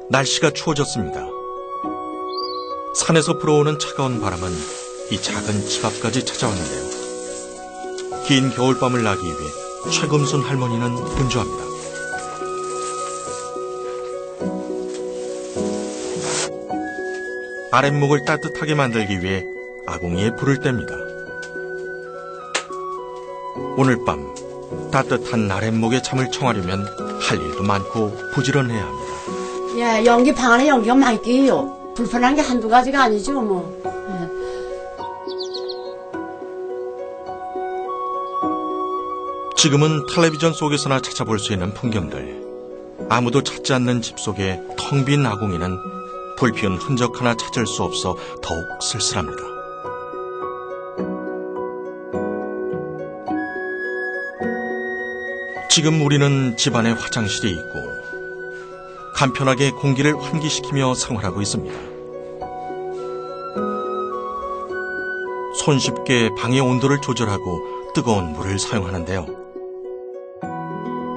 날씨가 추워졌습니다. 산에서 불어오는 차가운 바람은 이 작은 집 앞까지 찾아왔는데요. 긴 겨울밤을 나기 위해 최금순 할머니는 분주합니다. 아랫목을 따뜻하게 만들기 위해 아궁이에 불을 뗍니다. 오늘 밤 따뜻한 아랫목에 잠을 청하려면 할 일도 많고 부지런해야 합니다. 예, 연기 방 안에 연기가 많이 끼요. 불편한 게 한두 가지가 아니죠, 뭐. 지금은 텔레비전 속에서나 찾아볼 수 있는 풍경들. 아무도 찾지 않는 집 속에 텅 빈 아궁이는 불 피운 흔적 하나 찾을 수 없어 더욱 쓸쓸합니다. 지금 우리는 집안에 화장실이 있고 간편하게 공기를 환기시키며 생활하고 있습니다. 손쉽게 방의 온도를 조절하고 뜨거운 물을 사용하는데요.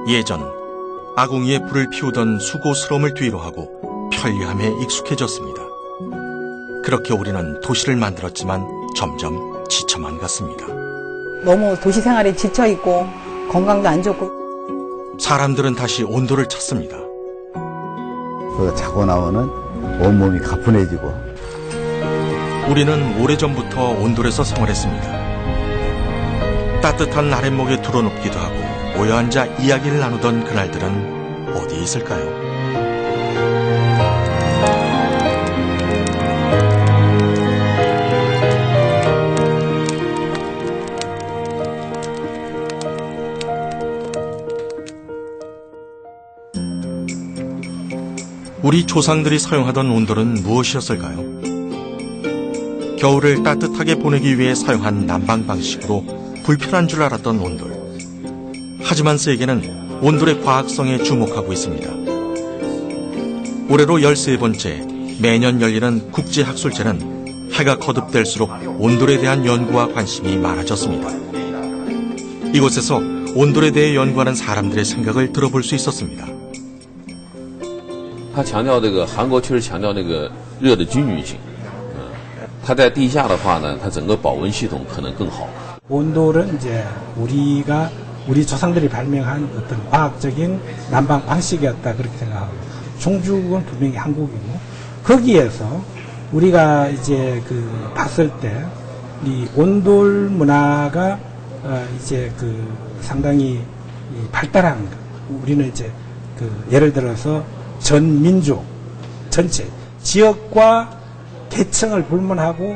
예전 아궁이에 불을 피우던 수고스러움을 뒤로하고 편리함에 익숙해졌습니다. 그렇게 우리는 도시를 만들었지만 점점 지쳐만 갔습니다. 너무 도시 생활에 지쳐있고 건강도 안 좋고. 사람들은 다시 온도를 찾습니다. 자고 나오는 온몸이 가뿐해지고. 우리는 오래전부터 온돌에서 생활했습니다. 따뜻한 아랫목에 두러눕기도 하고 모여 앉아 이야기를 나누던 그날들은 어디에 있을까요? 우리 조상들이 사용하던 온돌은 무엇이었을까요? 겨울을 따뜻하게 보내기 위해 사용한 난방 방식으로 불편한 줄 알았던 온돌. 하지만 세계는 온돌의 과학성에 주목하고 있습니다. 올해로 13번째 매년 열리는 국제학술제는 해가 거듭될수록 온돌에 대한 연구와 관심이 많아졌습니다. 이곳에서 온돌에 대해 연구하는 사람들의 생각을 들어볼 수 있었습니다. 他强调这个韩国确实强调那个热的均匀性，它在地下的话呢，它整个保温系统可能更好。 온돌은 이제 우리 조상들이 발명한 어떤 과학적인 난방 방식이었다 그렇게 생각하고, 종주국은 분명히 한국이고, 거기에서 우리가 이제 봤을 때 이 온돌 문화가 이제 상당히 발달한 거. 우리는 이제 예를 들어서 전 민족 전체 지역과 계층을 불문하고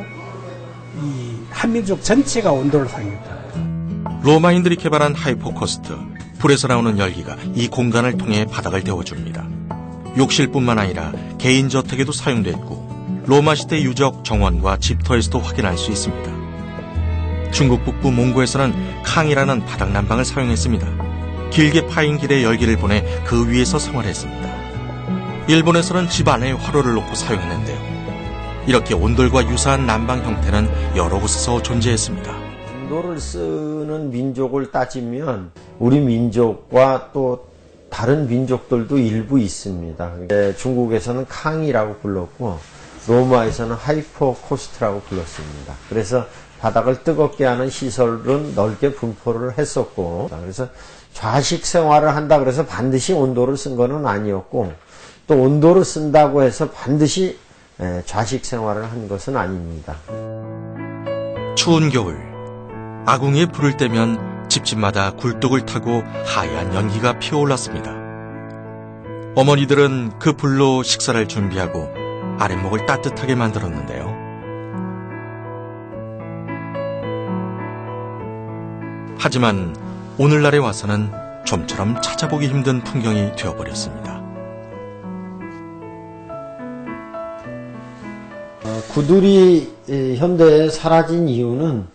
이 한민족 전체가 온돌을 사용했다. 로마인들이 개발한 하이포커스트, 불에서 나오는 열기가 이 공간을 통해 바닥을 데워줍니다. 욕실뿐만 아니라 개인 저택에도 사용됐고 로마 시대 유적 정원과 집터에서도 확인할 수 있습니다. 중국 북부 몽고에서는 캉이라는 바닥 난방을 사용했습니다. 길게 파인 길에 열기를 보내 그 위에서 생활했습니다. 일본에서는 집 안에 화로를 놓고 사용했는데요. 이렇게 온돌과 유사한 난방 형태는 여러 곳에서 존재했습니다. 온돌을 쓰는 민족을 따지면 우리 민족과 또 다른 민족들도 일부 있습니다. 중국에서는 캉이라고 불렀고 로마에서는 하이포코스트라고 불렀습니다. 그래서 바닥을 뜨겁게 하는 시설은 넓게 분포를 했었고, 그래서 좌식 생활을 한다 그래서 반드시 온돌을 쓴 거는 아니었고, 또 온돌을 쓴다고 해서 반드시 좌식 생활을 한 것은 아닙니다. 추운 겨울, 아궁이에 불을 떼면 집집마다 굴뚝을 타고 하얀 연기가 피어올랐습니다. 어머니들은 그 불로 식사를 준비하고 아랫목을 따뜻하게 만들었는데요. 하지만 오늘날에 와서는 좀처럼 찾아보기 힘든 풍경이 되어버렸습니다. 구들이 현대에 사라진 이유는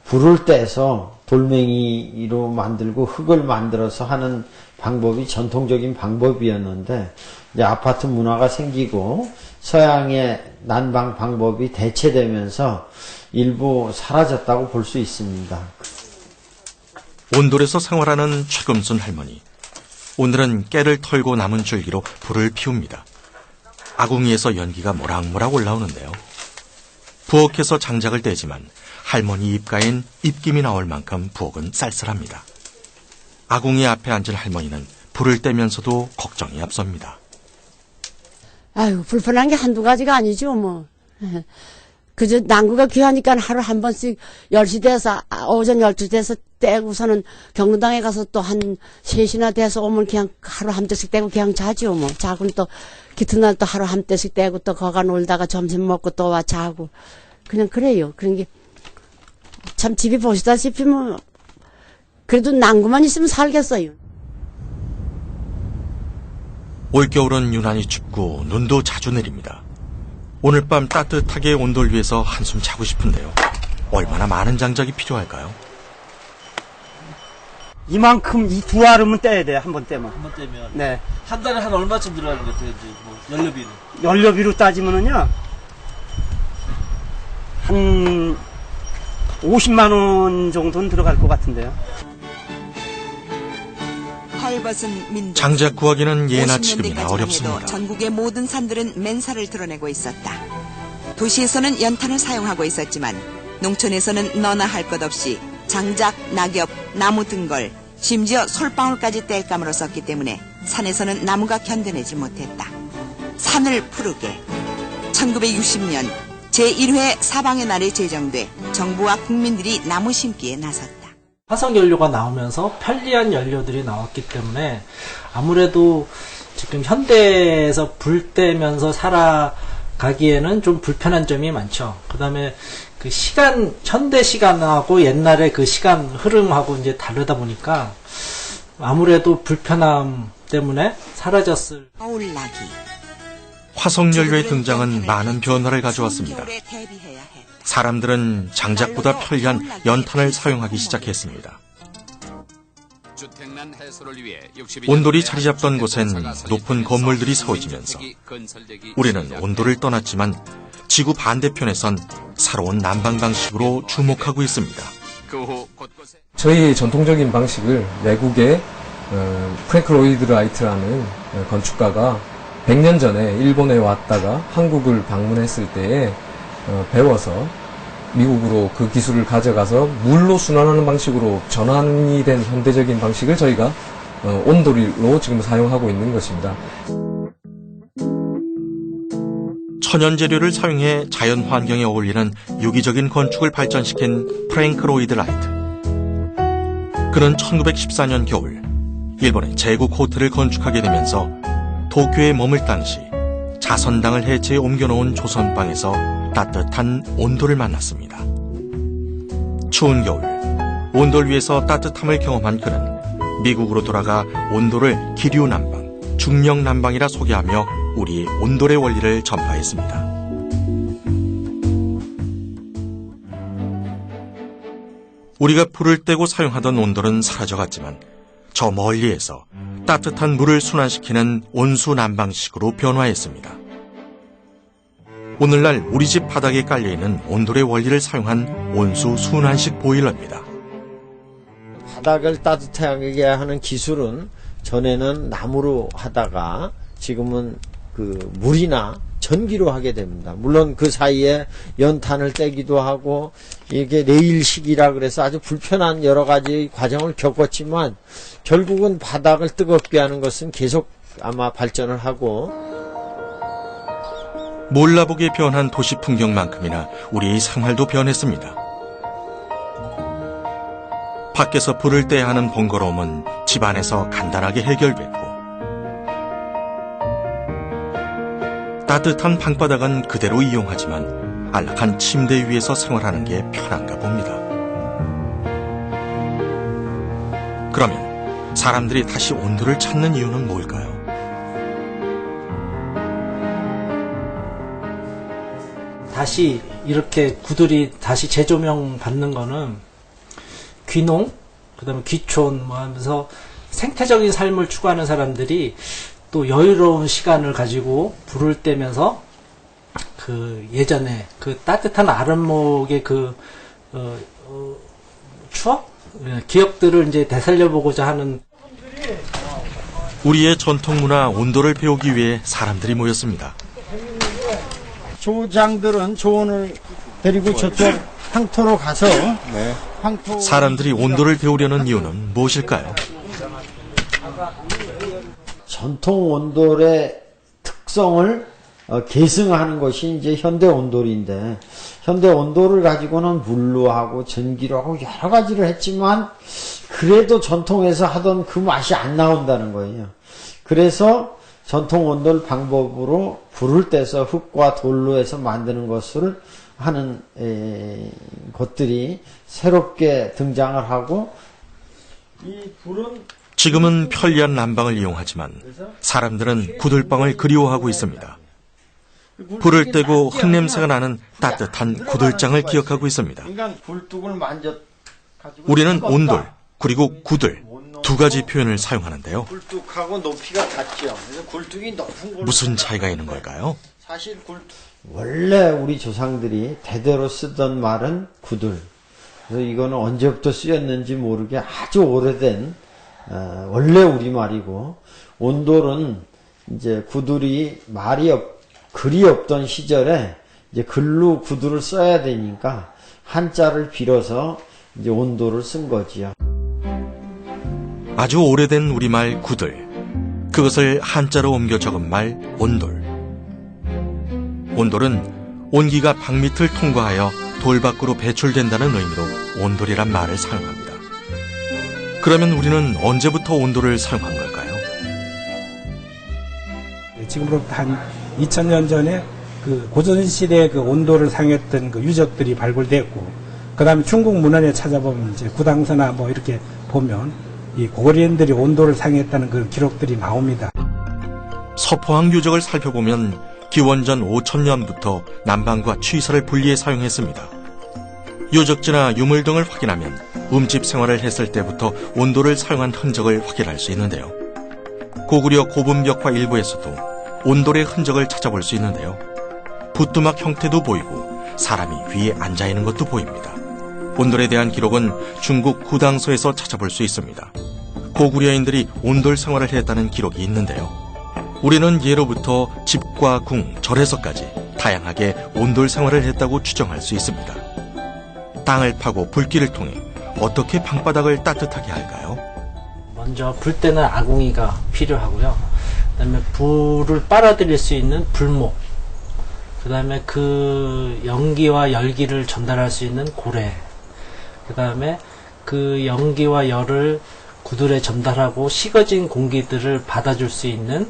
불을 떼서 돌멩이로 만들고 흙을 만들어서 하는 방법이 전통적인 방법이었는데, 이제 아파트 문화가 생기고 서양의 난방 방법이 대체되면서 일부 사라졌다고 볼 수 있습니다. 온돌에서 생활하는 최금순 할머니. 오늘은 깨를 털고 남은 줄기로 불을 피웁니다. 아궁이에서 연기가 모락모락 올라오는데요. 부엌에서 장작을 떼지만 할머니 입가엔 입김이 나올 만큼 부엌은 쌀쌀합니다. 아궁이 앞에 앉은 할머니는 불을 떼면서도 걱정이 앞섭니다. 아유, 불편한 게 한두 가지가 아니죠, 뭐. 그저 난구가 귀하니까 하루 한 번씩 10시 돼서, 오전 12시 돼서 떼고서는 경로당에 가서 또 한 3시나 돼서 오면 그냥 하루 한 대씩 떼고 그냥 자죠, 뭐. 자고는 또, 기특날 또 하루 한 대씩 떼고 또 거가 놀다가 점심 먹고 또 와 자고. 그냥 그래요. 그런 게, 참 집이 보시다시피 뭐, 그래도 난구만 있으면 살겠어요. 올겨울은 유난히 춥고 눈도 자주 내립니다. 오늘 밤 따뜻하게 온돌 위에서 한숨 자고 싶은데요. 얼마나 많은 장작이 필요할까요? 이만큼 이 두 알음은 떼야 돼, 한 번 떼면. 한 번 떼면. 네. 한 달에 한 얼마쯤 들어가는 것 같아요, 이제, 뭐, 연료비는? 연료비로 따지면은요, 한 50만원 정도는 들어갈 것 같은데요. 헐벗은 민족. 장작 구하기는 예나 50년대까지만 지금이나 해도 어렵습니다. 전국의 모든 산들은 맨살을 드러내고 있었다. 도시에서는 연탄을 사용하고 있었지만 농촌에서는 너나 할 것 없이 장작, 낙엽, 나무 등걸, 심지어 솔방울까지 땔감으로 썼기 때문에 산에서는 나무가 견뎌내지 못했다. 산을 푸르게 1960년 제1회 사방의 날이 제정돼 정부와 국민들이 나무 심기에 나섰다. 화석연료가 나오면서 편리한 연료들이 나왔기 때문에 아무래도 지금 현대에서 불 떼면서 살아가기에는 좀 불편한 점이 많죠. 그 다음에 그 시간, 현대 시간하고 옛날의 그 시간 흐름하고 이제 다르다 보니까 아무래도 불편함 때문에 사라졌을. 어울나기. 화석연료의 등장은 많은 변화를 가져왔습니다. 사람들은 장작보다 편리한 연탄을 사용하기 시작했습니다. 온돌이 자리 잡던 곳엔 높은 건물들이 세워지면서 우리는 온돌을 떠났지만 지구 반대편에선 새로운 난방 방식으로 주목하고 있습니다. 저희 전통적인 방식을 외국의 프랭크 로이드 라이트라는 건축가가 100년 전에 일본에 왔다가 한국을 방문했을 때에 배워서 미국으로 그 기술을 가져가서 물로 순환하는 방식으로 전환이 된 현대적인 방식을 저희가 온돌로 지금 사용하고 있는 것입니다. 천연 재료를 사용해 자연 환경에 어울리는 유기적인 건축을 발전시킨 프랭크 로이드 라이트. 그는 1914년 겨울 일본의 제국 호텔을 건축하게 되면서 도쿄에 머물 당시 자선당을 해체해 옮겨놓은 조선방에서 따뜻한 온돌을 만났습니다. 추운 겨울 온돌 위에서 따뜻함을 경험한 그는 미국으로 돌아가 온돌을 기류난방, 중력난방이라 소개하며 우리의 온돌의 원리를 전파했습니다. 우리가 불을 떼고 사용하던 온돌은 사라져갔지만 저 멀리에서 따뜻한 물을 순환시키는 온수 난방식으로 변화했습니다. 오늘날 우리 집 바닥에 깔려있는 온돌의 원리를 사용한 온수 순환식 보일러입니다. 바닥을 따뜻하게 하는 기술은 전에는 나무로 하다가 지금은 그 물이나 전기로 하게 됩니다. 물론 그 사이에 연탄을 떼기도 하고 이게 레일식이라 그래서 아주 불편한 여러 가지 과정을 겪었지만 결국은 바닥을 뜨겁게 하는 것은 계속 아마 발전을 하고 몰라보게 변한 도시 풍경만큼이나 우리의 생활도 변했습니다. 밖에서 불을 떼야 하는 번거로움은 집안에서 간단하게 해결됐고 따뜻한 방바닥은 그대로 이용하지만 안락한 침대 위에서 생활하는 게 편한가 봅니다. 그러면 사람들이 다시 온돌을 찾는 이유는 뭘까요? 다시 이렇게 구들이 다시 재조명 받는 거는 귀농, 그 다음에 귀촌 뭐 하면서 생태적인 삶을 추구하는 사람들이 또 여유로운 시간을 가지고 불을 떼면서 그 예전에 그 따뜻한 아랫목의 그 추억? 기억들을 이제 되살려보고자 하는. 우리의 전통 문화 온도를 배우기 위해 사람들이 모였습니다. 조장들은 조원을 데리고 저쪽 황토로 가서 황토 사람들이 온도를 배우려는 이유는 무엇일까요? 전통 온돌의 특성을 계승하는 것이 이제 현대 온돌인데, 현대 온돌을 가지고는 물로 하고 전기로 하고 여러 가지를 했지만 그래도 전통에서 하던 그 맛이 안 나온다는 거예요. 그래서 전통 온돌 방법으로 불을 떼서 흙과 돌로 해서 만드는 것을 하는 것들이 새롭게 등장을 하고, 이 불은 지금은 편리한 난방을 이용하지만 사람들은 구들방을 그리워하고 있습니다. 불을 떼고 흙냄새가 나는 따뜻한 구들장을 기억하고 있습니다. 우리는 온돌 그리고 구들 두 가지 표현을 사용하는데요. 굴뚝하고 높이가 같죠. 그래서 굴뚝이 높은 굴 무슨 차이가 있는 걸까요? 사실 원래 우리 조상들이 대대로 쓰던 말은 구들. 그래서 이거는 언제부터 쓰였는지 모르게 아주 오래된 원래 우리말이고, 온돌은 이제 구들이 글이 없던 시절에 이제 글로 구들을 써야 되니까 한자를 빌어서 이제 온돌을 쓴 거지요. 아주 오래된 우리말 구들, 그것을 한자로 옮겨 적은 말 온돌. 온돌은 온기가 방밑을 통과하여 돌 밖으로 배출된다는 의미로 온돌이란 말을 사용합니다. 그러면 우리는 언제부터 온돌을 사용한 걸까요? 지금으로부터 한 2000년 전에 그 고전시대에 그 온돌을 사용했던 그 유적들이 발굴됐고, 그 다음에 중국 문헌에 찾아보면 이제 구당서나 뭐 이렇게 보면 이 고려인들이 온돌을 사용했다는 그 기록들이 나옵니다. 서포항 유적을 살펴보면 기원전 5000년부터 난방과 취사를 분리해 사용했습니다. 유적지나 유물 등을 확인하면 음집 생활을 했을 때부터 온돌을 사용한 흔적을 확인할 수 있는데요. 고구려 고분벽화 일부에서도 온돌의 흔적을 찾아볼 수 있는데요. 부뚜막 형태도 보이고 사람이 위에 앉아 있는 것도 보입니다. 온돌에 대한 기록은 중국 구당서에서 찾아볼 수 있습니다. 고구려인들이 온돌 생활을 했다는 기록이 있는데요. 우리는 예로부터 집과 궁, 절에서까지 다양하게 온돌 생활을 했다고 추정할 수 있습니다. 땅을 파고 불길을 통해 어떻게 방바닥을 따뜻하게 할까요? 먼저 불 때는 아궁이가 필요하고요. 그다음에 불을 빨아들일 수 있는 불목, 그다음에 그 연기와 열기를 전달할 수 있는 고래, 그다음에 그 연기와 열을 구들에 전달하고 식어진 공기들을 받아줄 수 있는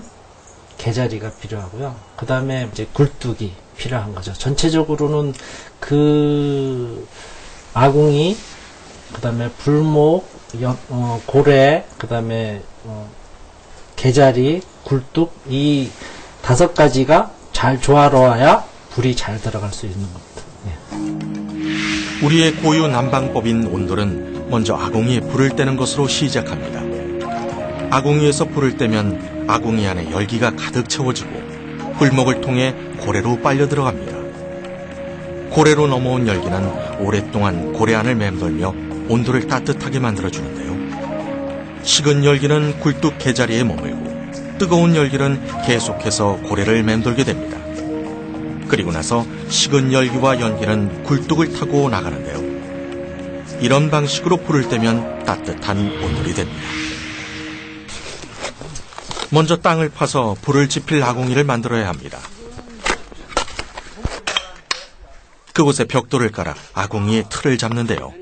개자리가 필요하고요. 그다음에 이제 굴뚝이 필요한 거죠. 전체적으로는 그 아궁이, 그다음에 불목, 고래, 그다음에 개자리, 굴뚝, 이 5가지가 잘 조화로워야 불이 잘 들어갈 수 있는 겁니다. 우리의 고유 난방법인 온돌은 먼저 아궁이에 불을 떼는 것으로 시작합니다. 아궁이에서 불을 떼면 아궁이 안에 열기가 가득 채워지고 불목을 통해 고래로 빨려 들어갑니다. 고래로 넘어온 열기는 오랫동안 고래 안을 맴돌며 온돌을 따뜻하게 만들어주는데요. 식은 열기는 굴뚝 개자리에 머물고 뜨거운 열기는 계속해서 고래를 맴돌게 됩니다. 그리고 나서 식은 열기와 연기는 굴뚝을 타고 나가는데요. 이런 방식으로 불을 떼면 따뜻한 온돌이 됩니다. 먼저 땅을 파서 불을 지필 아궁이를 만들어야 합니다. 그곳에 벽돌을 깔아 아궁이에 틀을 잡는데요.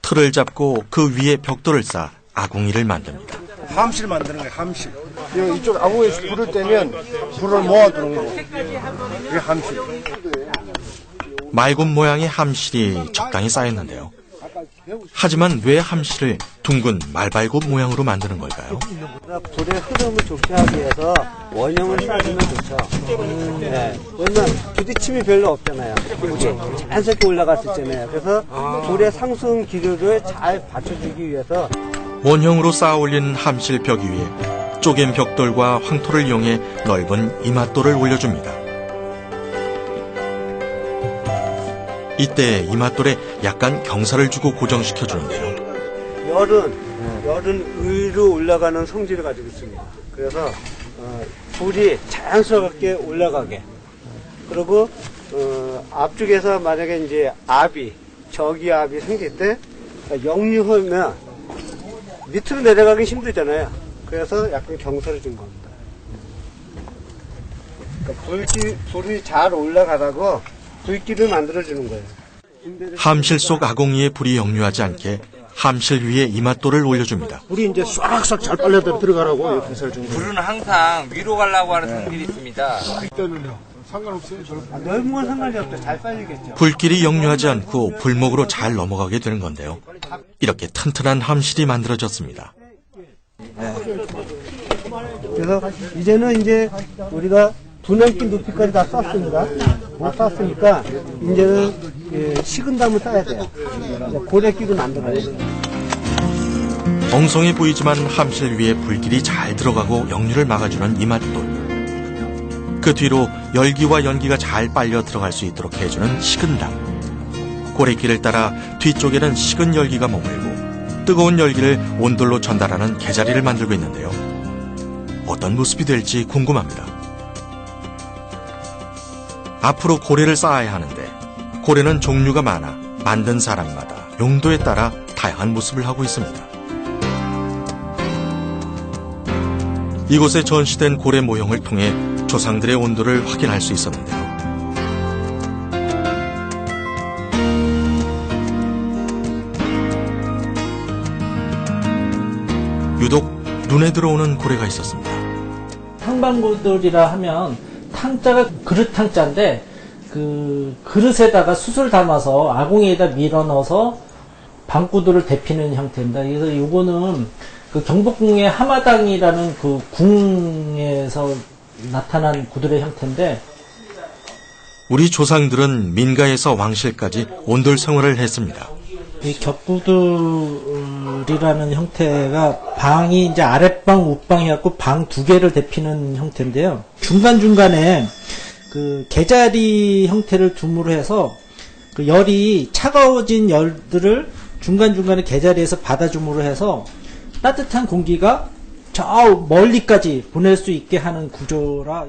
틀을 잡고 그 위에 벽돌을 쌓아 아궁이를 만듭니다. 함실 만드는 거예요, 함실. 이쪽 아궁이에서 불을 떼면 불을 모아두는 거고. 이게 함실. 말굽 모양의 함실이 적당히 쌓였는데요. 하지만 왜 함실을 둥근 말발굽 모양으로 만드는 걸까요? 불의 흐름을 좋게 하기 위해서 원형을 쌓으면 좋죠. 네. 왜냐면 부딪힘이 별로 없잖아요. 불이 자연스럽게 올라갈 수 있잖아요. 그래서 불의 상승 기류를 잘 받쳐주기 위해서 원형으로 쌓아 올린 함실 벽 위에 쪼갠 벽돌과 황토를 이용해 넓은 이맛돌을 올려줍니다. 이때 이맛돌에 약간 경사를 주고 고정시켜주는데요. 열은 열은 위로 올라가는 성질을 가지고 있습니다. 그래서 불이 자연스럽게 올라가게. 그리고 앞쪽에서 만약에 이제 저기압이 생길 때 역류하면 밑으로 내려가기 힘들잖아요. 그래서 약간 경사를 준 겁니다. 그러니까 불이 잘 올라가라고 불길을 만들어주는 거예요. 함실 속 아궁이에 불이 역류하지 않게 함실 위에 이맛돌을 올려줍니다. 불이 이제 싹싹 잘 빨려 들어가라고 이렇게 해서 준 거예요. 불은 항상 위로 가려고 하는 성질이 있습니다. 그때는요? 상관없어요? 넓은 건 상관이 없어요. 잘 빨리겠죠. 불길이 역류하지 않고 불목으로 잘 넘어가게 되는 건데요. 이렇게 튼튼한 함실이 만들어졌습니다. 그래서 이제는 이제 우리가 두넘기 높이까지 다 쌌습니다. 다 쌌으니까 이제는 식은 다음에 싸야 돼요. 고래끼를 만들어야 돼요. 엉성해 보이지만 함실 위에 불길이 잘 들어가고 역류를 막아주는 이맛돌. 그 뒤로 열기와 연기가 잘 빨려 들어갈 수 있도록 해주는 식은담. 고래길을 따라 뒤쪽에는 식은 열기가 머물고 뜨거운 열기를 온돌로 전달하는 개자리를 만들고 있는데요. 어떤 모습이 될지 궁금합니다. 앞으로 고래를 쌓아야 하는데 고래는 종류가 많아 만든 사람마다 용도에 따라 다양한 모습을 하고 있습니다. 이곳에 전시된 고래 모형을 통해 조상들의 온도를 확인할 수 있었는데요. 유독 눈에 들어오는 고래가 있었습니다. 탕방구들이라 하면 탕자가 그릇 탕자인데 그 그릇에다가 숯을 담아서 아궁이에다 밀어 넣어서 방구들을 데피는 형태입니다. 그래서 이거는 그 경복궁의 하마당이라는 그 궁에서 나타난 구들의 형태인데, 우리 조상들은 민가에서 왕실까지 온돌 생활을 했습니다. 이 격구들이라는 형태가 방이 이제 아랫방, 윗방 해갖고 방 두 개를 데피는 형태인데요. 중간중간에 그 개자리 형태를 둠으로 해서 그 열이 차가워진 열들을 중간중간에 개자리에서 받아줌으로 해서 따뜻한 공기가 저 멀리까지 보낼 수 있게 하는 구조라.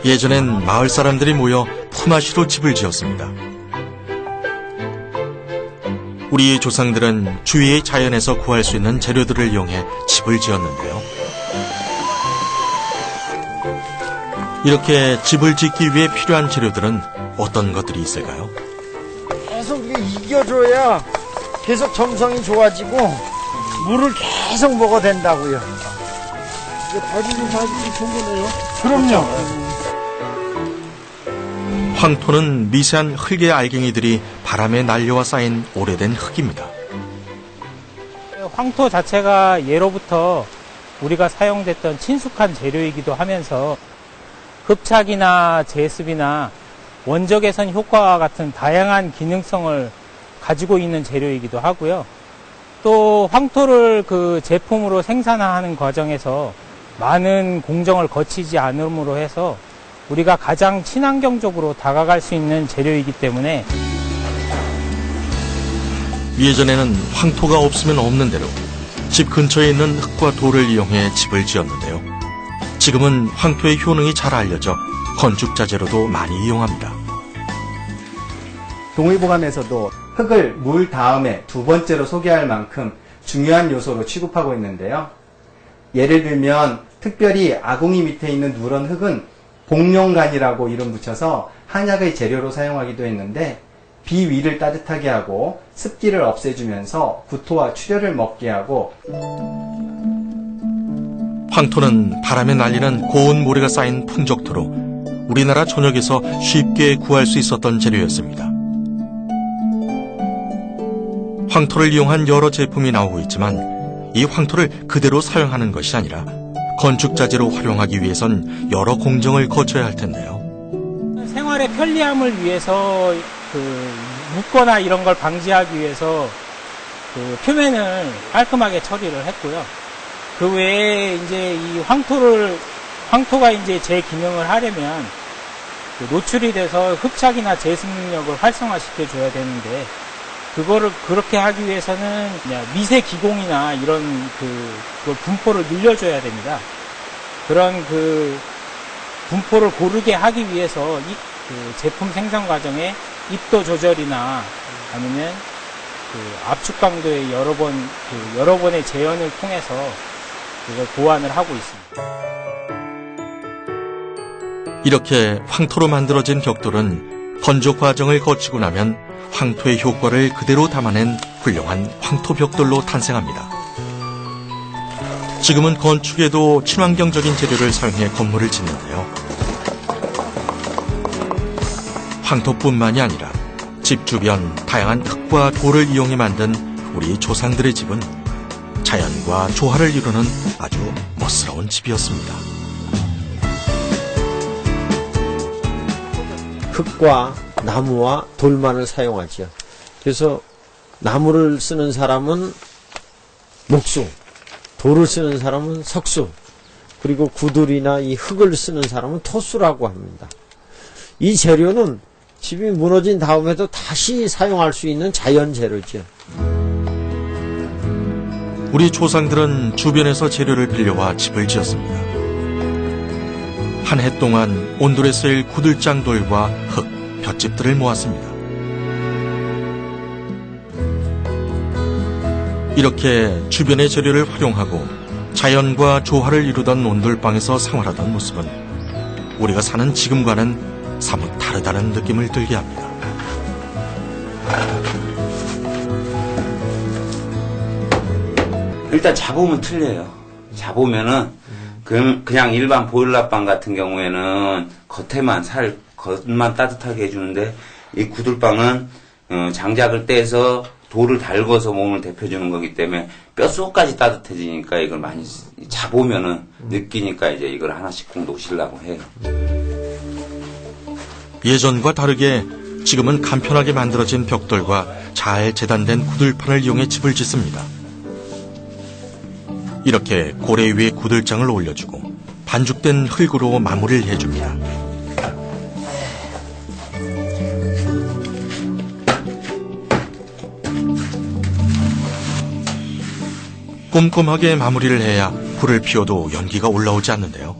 예전엔 마을 사람들이 모여 품앗이로 집을 지었습니다. 우리의 조상들은 주위의 자연에서 구할 수 있는 재료들을 이용해 집을 지었는데요. 이렇게 집을 짓기 위해 필요한 재료들은 어떤 것들이 있을까요? 계속 이겨줘야 계속 점성이 좋아지고 물을 계속 먹어야 된다고요. 이게 다지기 좋은 거네요. 그럼요. 황토는 미세한 흙의 알갱이들이 바람에 날려와 쌓인 오래된 흙입니다. 황토 자체가 예로부터 우리가 사용됐던 친숙한 재료이기도 하면서 흡착이나 제습이나 원적 개선 효과와 같은 다양한 기능성을 가지고 있는 재료이기도 하고요. 또 황토를 그 제품으로 생산하는 과정에서 많은 공정을 거치지 않음으로 해서 우리가 가장 친환경적으로 다가갈 수 있는 재료이기 때문에 예전에는 황토가 없으면 없는 대로 집 근처에 있는 흙과 돌을 이용해 집을 지었는데요. 지금은 황토의 효능이 잘 알려져 건축 자재로도 많이 이용합니다. 동의보감에서도 흙을 물 다음에 두 번째로 소개할 만큼 중요한 요소로 취급하고 있는데요. 예를 들면 특별히 아궁이 밑에 있는 누런 흙은 복룡간이라고 이름 붙여서 한약의 재료로 사용하기도 했는데 비위를 따뜻하게 하고 습기를 없애주면서 구토와 출혈을 먹게 하고, 황토는 바람에 날리는 고운 모래가 쌓인 풍적토로 우리나라 전역에서 쉽게 구할 수 있었던 재료였습니다. 황토를 이용한 여러 제품이 나오고 있지만 이 황토를 그대로 사용하는 것이 아니라 건축자재로 활용하기 위해선 여러 공정을 거쳐야 할 텐데요. 생활의 편리함을 위해서 묻거나 이런 걸 방지하기 위해서 표면을 깔끔하게 처리를 했고요. 그 외에 이제 이 황토가 이제 제 기능을 하려면 노출이 돼서 흡착이나 제습 능력을 활성화시켜 줘야 되는데 그거를 그렇게 하기 위해서는 그냥 미세 기공이나 이런 그걸 분포를 늘려줘야 됩니다. 그런 그 분포를 고르게 하기 위해서 그 제품 생산 과정에 입도 조절이나 아니면 그 압축 강도의 여러 번의 재현을 통해서 그걸 보완을 하고 있습니다. 이렇게 황토로 만들어진 벽돌은 건조 과정을 거치고 나면 황토의 효과를 그대로 담아낸 훌륭한 황토 벽돌로 탄생합니다. 지금은 건축에도 친환경적인 재료를 사용해 건물을 짓는데요. 황토뿐만이 아니라 집 주변 다양한 흙과 돌을 이용해 만든 우리 조상들의 집은 자연과 조화를 이루는 아주 멋스러운 집이었습니다. 흙과 나무와 돌만을 사용하죠. 그래서 나무를 쓰는 사람은 목수, 돌을 쓰는 사람은 석수, 그리고 구들이나 이 흙을 쓰는 사람은 토수라고 합니다. 이 재료는 집이 무너진 다음에도 다시 사용할 수 있는 자연 재료죠. 우리 조상들은 주변에서 재료를 빌려와 집을 지었습니다. 한 해 동안 온돌에 쌓일 구들장 돌과 흙, 볏짚들을 모았습니다. 이렇게 주변의 재료를 활용하고 자연과 조화를 이루던 온돌방에서 생활하던 모습은 우리가 사는 지금과는 사뭇 다르다는 느낌을 들게 합니다. 일단 잡으면 틀려요. 잡으면은 그냥 일반 보일러방 같은 경우에는 겉만 따뜻하게 해주는데 이 구들방은 장작을 떼서 돌을 달궈서 몸을 데펴주는 거기 때문에 뼛속까지 따뜻해지니까 이걸 많이 잡으면은 느끼니까 이제 이걸 하나씩 꼭 놓으시려고 해요. 예전과 다르게 지금은 간편하게 만들어진 벽돌과 잘 재단된 구들판을 이용해 집을 짓습니다. 이렇게 고래 위에 구들장을 올려주고 반죽된 흙으로 마무리를 해줍니다. 꼼꼼하게 마무리를 해야 불을 피워도 연기가 올라오지 않는데요.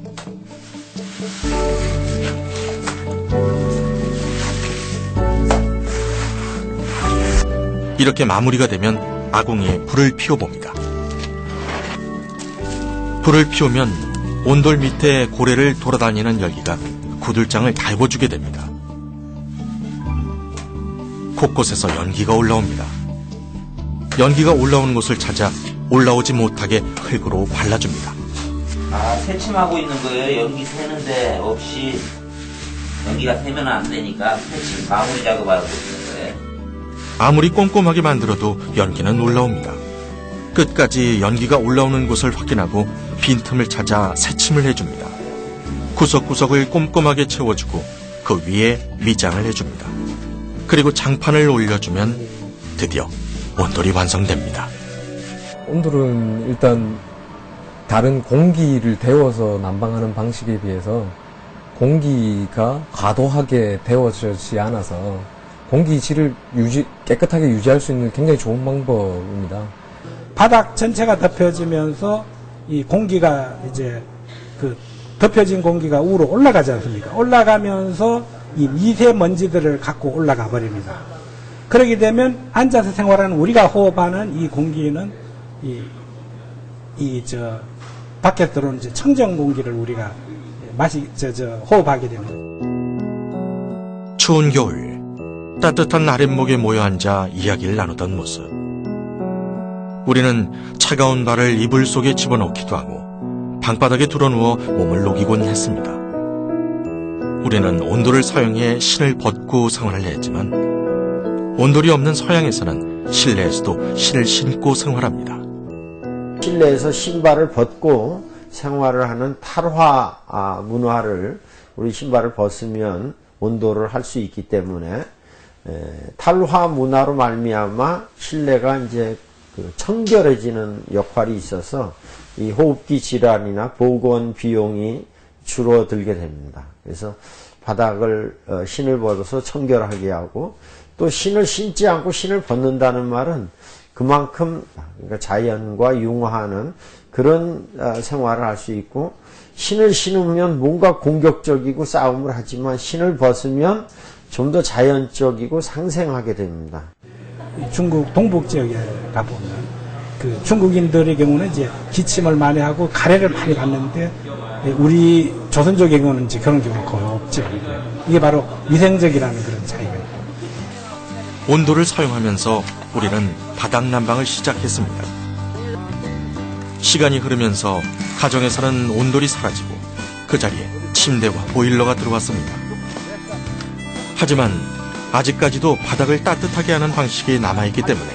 이렇게 마무리가 되면 아궁이에 불을 피워봅니다. 불을 피우면 온돌 밑에 고래를 돌아다니는 열기가 구들장을 달궈주게 됩니다. 곳곳에서 연기가 올라옵니다. 연기가 올라오는 곳을 찾아 올라오지 못하게 흙으로 발라줍니다. 새침하고 있는 거예요. 연기 새는데 없이 연기가 새면 안 되니까 새침 마무리 작업하고 있는 거예요. 아무리 꼼꼼하게 만들어도 연기는 올라옵니다. 끝까지 연기가 올라오는 곳을 확인하고 빈틈을 찾아 새침을 해줍니다. 구석구석을 꼼꼼하게 채워주고 그 위에 미장을 해줍니다. 그리고 장판을 올려주면 드디어 온돌이 완성됩니다. 온돌은 일단 다른 공기를 데워서 난방하는 방식에 비해서 공기가 과도하게 데워지지 않아서 공기 질을 깨끗하게 유지할 수 있는 굉장히 좋은 방법입니다. 바닥 전체가 덮여지면서 이 공기가 이제 그 덮여진 공기가 위로 올라가지 않습니까? 올라가면서 이 미세먼지들을 갖고 올라가 버립니다. 그렇게 되면 앉아서 생활하는 우리가 호흡하는 이 공기는 밖에 들어오는 이제 청정 공기를 우리가 호흡하게 됩니다. 추운 겨울 따뜻한 아랫목에 모여 앉아 이야기를 나누던 모습. 우리는 차가운 발을 이불 속에 집어넣기도 하고 방바닥에 드러누워 몸을 녹이곤 했습니다. 우리는 온돌을 사용해 신을 벗고 생활을 했지만 온돌이 없는 서양에서는 실내에서도 신을 신고 생활합니다. 실내에서 신발을 벗고 생활을 하는 탈화 문화를 우리 신발을 벗으면 온돌을 할 수 있기 때문에 탈화 문화로 말미암아 실내가 이제 청결해지는 역할이 있어서 이 호흡기 질환이나 보건 비용이 줄어들게 됩니다. 그래서 바닥을 신을 벗어서 청결하게 하고 또 신을 신지 않고 신을 벗는다는 말은 그만큼 그러니까 자연과 융화하는 그런 생활을 할 수 있고, 신을 신으면 뭔가 공격적이고 싸움을 하지만 신을 벗으면 좀 더 자연적이고 상생하게 됩니다. 중국 동북 지역에 가보면 그 중국인들의 경우는 이제 기침을 많이 하고 가래를 많이 받는데, 우리 조선족의 경우는 이제 그런 경우가 거의 없죠. 이게 바로 위생적이라는 그런 차이가 있고. 온도를 사용하면서 우리는 바닥 난방을 시작했습니다. 시간이 흐르면서 가정에서는 온돌이 사라지고 그 자리에 침대와 보일러가 들어왔습니다. 하지만 아직까지도 바닥을 따뜻하게 하는 방식이 남아있기 때문에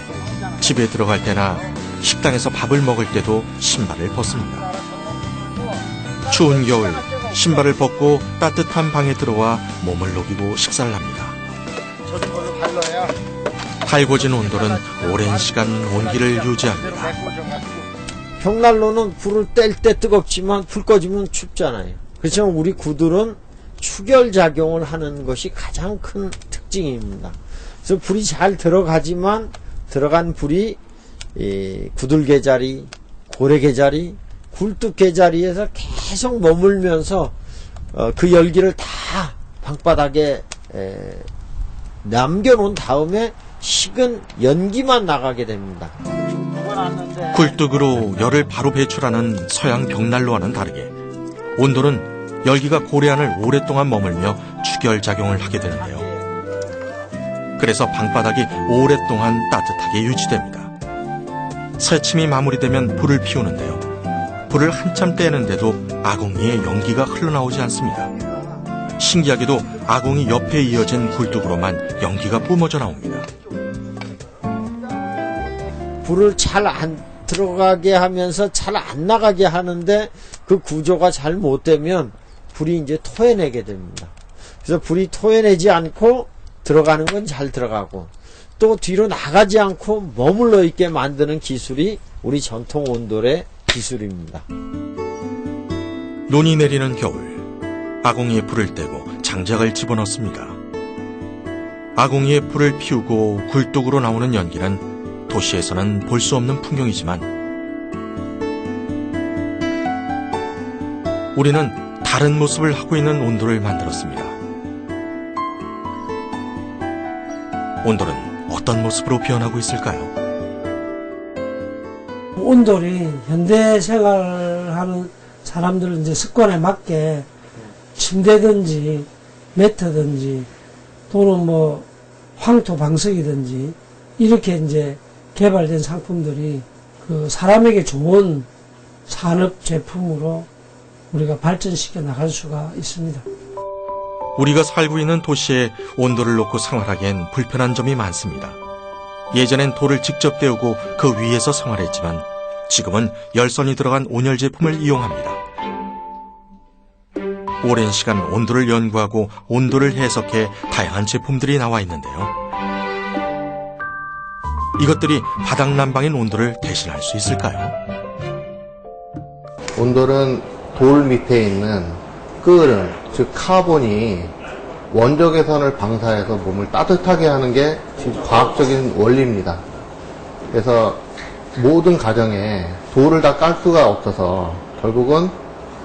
집에 들어갈 때나 식당에서 밥을 먹을 때도 신발을 벗습니다. 추운 겨울 신발을 벗고 따뜻한 방에 들어와 몸을 녹이고 식사를 합니다. 달궈진 온돌은 오랜 시간 온기를 유지합니다. 벽난로는 불을 뗄 때 뜨겁지만 불 꺼지면 춥잖아요. 그렇지만 우리 구들은 추결 작용을 하는 것이 가장 큰 특징입니다. 그래서 불이 잘 들어가지만 들어간 불이 구들개자리, 고래개자리, 굴뚝개자리에서 계속 머물면서 그 열기를 다 방바닥에 남겨놓은 다음에 식은 연기만 나가게 됩니다. 굴뚝으로 열을 바로 배출하는 서양 벽난로와는 다르게 온돌은 열기가 고래 안을 오랫동안 머물며 추결작용을 하게 되는데요. 그래서 방바닥이 오랫동안 따뜻하게 유지됩니다. 새침이 마무리되면 불을 피우는데요. 불을 한참 떼는데도 아궁이에 연기가 흘러나오지 않습니다. 신기하게도 아궁이 옆에 이어진 굴뚝으로만 연기가 뿜어져 나옵니다. 불을 잘 안 들어가게 하면서 잘 안 나가게 하는데 그 구조가 잘 못 되면 불이 이제 토해내게 됩니다. 그래서 불이 토해내지 않고 들어가는 건 잘 들어가고 또 뒤로 나가지 않고 머물러 있게 만드는 기술이 우리 전통 온돌의 기술입니다. 눈이 내리는 겨울, 아궁이에 불을 떼고 장작을 집어넣습니다. 아궁이에 불을 피우고 굴뚝으로 나오는 연기는 도시에서는 볼 수 없는 풍경이지만 우리는 다른 모습을 하고 있는 온돌을 만들었습니다. 온돌은 어떤 모습으로 변하고 있을까요? 온돌이 현대 생활하는 사람들 이제 습관에 맞게 침대든지 매트든지 또는 뭐 황토 방석이든지 이렇게 이제 개발된 상품들이 그 사람에게 좋은 산업 제품으로 우리가 발전시켜 나갈 수가 있습니다. 우리가 살고 있는 도시에 온돌을 놓고 생활하기엔 불편한 점이 많습니다. 예전엔 돌을 직접 데우고 그 위에서 생활했지만 지금은 열선이 들어간 온열 제품을 이용합니다. 오랜 시간 온도를 연구하고 온도를 해석해 다양한 제품들이 나와 있는데요. 이것들이 바닥 난방인 온도를 대신할 수 있을까요? 온돌은 돌 밑에 있는 끓을, 즉 카본이 원적 외선을 방사해서 몸을 따뜻하게 하는 게 과학적인 원리입니다. 그래서 모든 가정에 돌을 다 깔 수가 없어서 결국은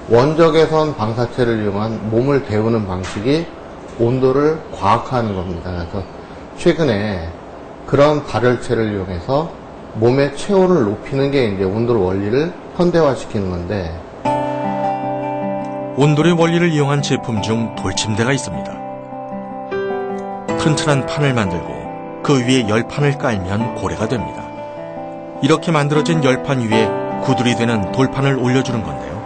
원적 외선 방사체를 이용한 몸을 데우는 방식이 온도를 과학화하는 겁니다. 그래서 최근에 그런 발열체를 이용해서 몸의 체온을 높이는 게 이제 온돌 원리를 현대화시키는 건데, 온돌의 원리를 이용한 제품 중 돌침대가 있습니다. 튼튼한 판을 만들고 그 위에 열판을 깔면 고래가 됩니다. 이렇게 만들어진 열판 위에 구들이 되는 돌판을 올려주는 건데요.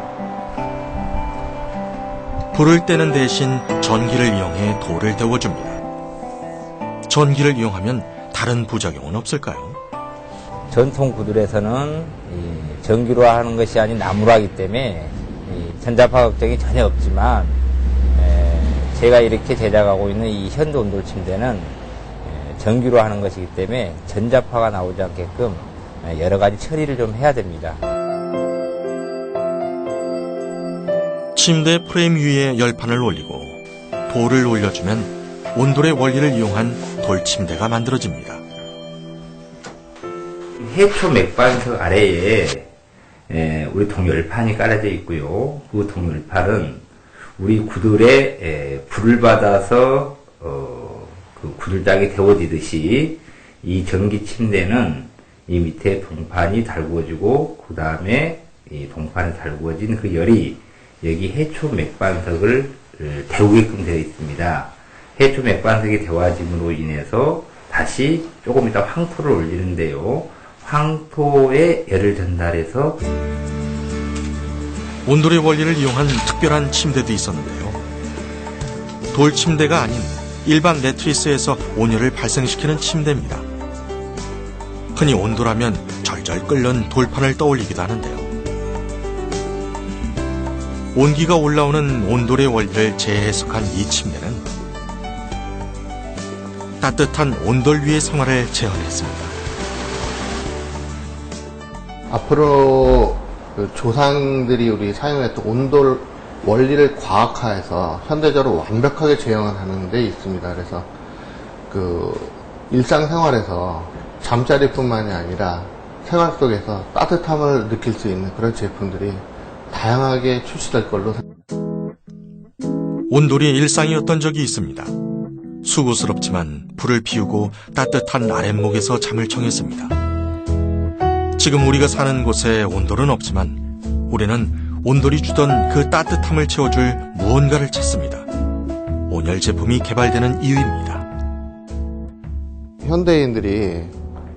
불을 떼는 대신 전기를 이용해 돌을 데워줍니다. 전기를 이용하면 다른 부작용은 없을까요? 전통 구들에서는 전기로 하는 것이 아닌 나무로 하기 때문에 전자파 걱정이 전혀 없지만, 제가 이렇게 제작하고 있는 이 현대 온돌 침대는 전기로 하는 것이기 때문에 전자파가 나오지 않게끔 여러 가지 처리를 좀 해야 됩니다. 침대 프레임 위에 열판을 올리고 돌을 올려주면 온돌의 원리를 이용한 돌침대가 만들어집니다. 해초 맥반석 아래에 우리 동열판이 깔아져 있고요. 그 동열판은 우리 구들에 불을 받아서 그 구들짝이 데워지듯이 이 전기 침대는 이 밑에 동판이 달구어지고 그 다음에 이 동판에 달구어진 그 열이 여기 해초 맥반석을 데우게끔 되어 있습니다. 해초 맥반석이 데워짐으로 인해서 다시 조금 이따 황토를 올리는데요. 황토에 열을 전달해서 온돌의 원리를 이용한 특별한 침대도 있었는데요. 돌 침대가 아닌 일반 매트리스에서 온열을 발생시키는 침대입니다. 흔히 온돌하면 절절 끓는 돌판을 떠올리기도 하는데요. 온기가 올라오는 온돌의 원리를 재해석한 이 침대는 따뜻한 온돌 위의 생활을 재현했습니다. 앞으로 그 조상들이 우리 사용했던 온돌 원리를 과학화해서 현대적으로 완벽하게 재현을 하는 데 있습니다. 그래서 그 일상생활에서 잠자리뿐만이 아니라 생활 속에서 따뜻함을 느낄 수 있는 그런 제품들이 다양하게 출시될 걸로 생각합니다. 온돌이 일상이었던 적이 있습니다. 수고스럽지만 불을 피우고 따뜻한 아랫목에서 잠을 청했습니다. 지금 우리가 사는 곳에 온돌은 없지만 우리는 온돌이 주던 그 따뜻함을 채워줄 무언가를 찾습니다. 온열 제품이 개발되는 이유입니다. 현대인들이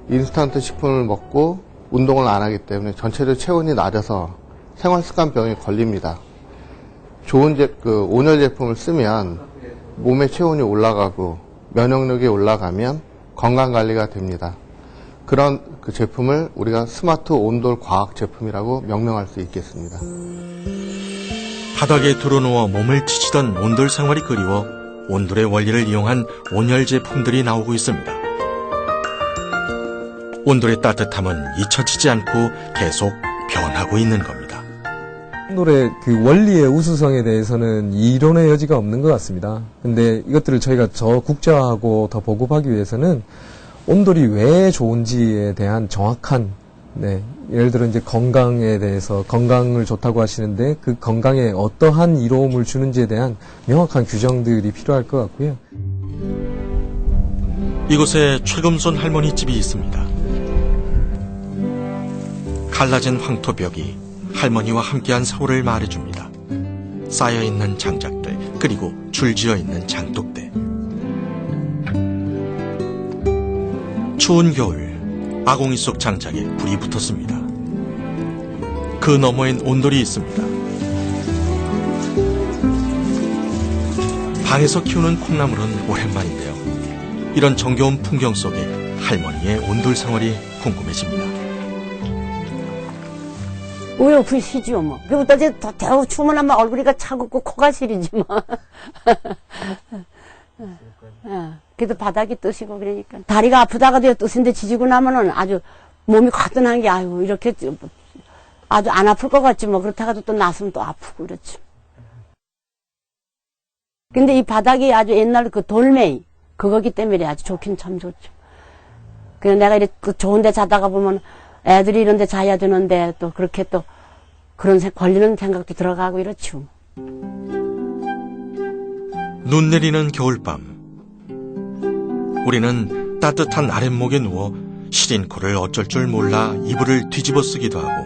인스턴트 식품을 먹고 운동을 안 하기 때문에 전체적으로 체온이 낮아서 생활습관병에 걸립니다. 좋은 온열 제품을 쓰면 몸의 체온이 올라가고 면역력이 올라가면 건강관리가 됩니다. 그런 그 제품을 우리가 스마트 온돌 과학 제품이라고 명명할 수 있겠습니다. 바닥에 드러누워 몸을 지치던 온돌 생활이 그리워 온돌의 원리를 이용한 온열 제품들이 나오고 있습니다. 온돌의 따뜻함은 잊혀지지 않고 계속 변하고 있는 겁니다. 온돌의 그 원리의 우수성에 대해서는 이론의 여지가 없는 것 같습니다. 근데 이것들을 저희가 더 국제화하고 더 보급하기 위해서는 온돌이 왜 좋은지에 대한 정확한, 예를 들어 이제 건강에 대해서 건강을 좋다고 하시는데 그 건강에 어떠한 이로움을 주는지에 대한 명확한 규정들이 필요할 것 같고요. 이곳에 최금손 할머니 집이 있습니다. 갈라진 황토벽이 할머니와 함께한 세월을 말해줍니다. 쌓여있는 장작들, 그리고 줄지어있는 장독대. 추운 겨울, 아궁이 속 장작에 불이 붙었습니다. 그 너머엔 온돌이 있습니다. 방에서 키우는 콩나물은 오랜만인데요. 이런 정겨운 풍경 속에 할머니의 온돌 생활이 궁금해집니다. 우여 불시죠 뭐. 그부터 이제 대우 추면 아마 얼굴이 차갑고 코가 시리지 뭐. 그래도 바닥이 뜨시고 그러니까 다리가 아프다가도 뜨신데 지지고 나면은 아주 몸이 과든한 게 아유 이렇게 아주 안 아플 것 같지 뭐. 그렇다가도 또 나서면 또 아프고 그렇지. 근데 이 바닥이 아주 옛날 그 돌멩이 그거기 때문에 아주 좋긴 참 좋죠. 그냥 내가 이렇게 좋은데 자다가 보면 애들이 이런 데 자야 되는데 또 그렇게 또 그런 걸리는 생각도 들어가고 이렇죠. 눈 내리는 겨울밤. 우리는 따뜻한 아랫목에 누워 시린 코를 어쩔 줄 몰라 이불을 뒤집어 쓰기도 하고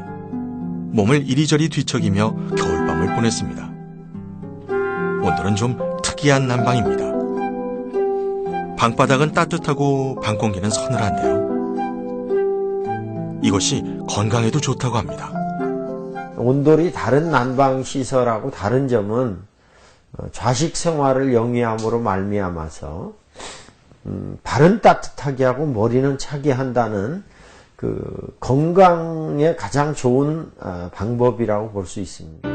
몸을 이리저리 뒤척이며 겨울밤을 보냈습니다. 오늘은 좀 특이한 난방입니다. 방바닥은 따뜻하고 방 공기는 서늘한데요. 이것이 건강에도 좋다고 합니다. 온돌이 다른 난방시설하고 다른 점은 좌식 생활을 영위함으로 말미암아서 발은 따뜻하게 하고 머리는 차게 한다는 그 건강에 가장 좋은 방법이라고 볼 수 있습니다.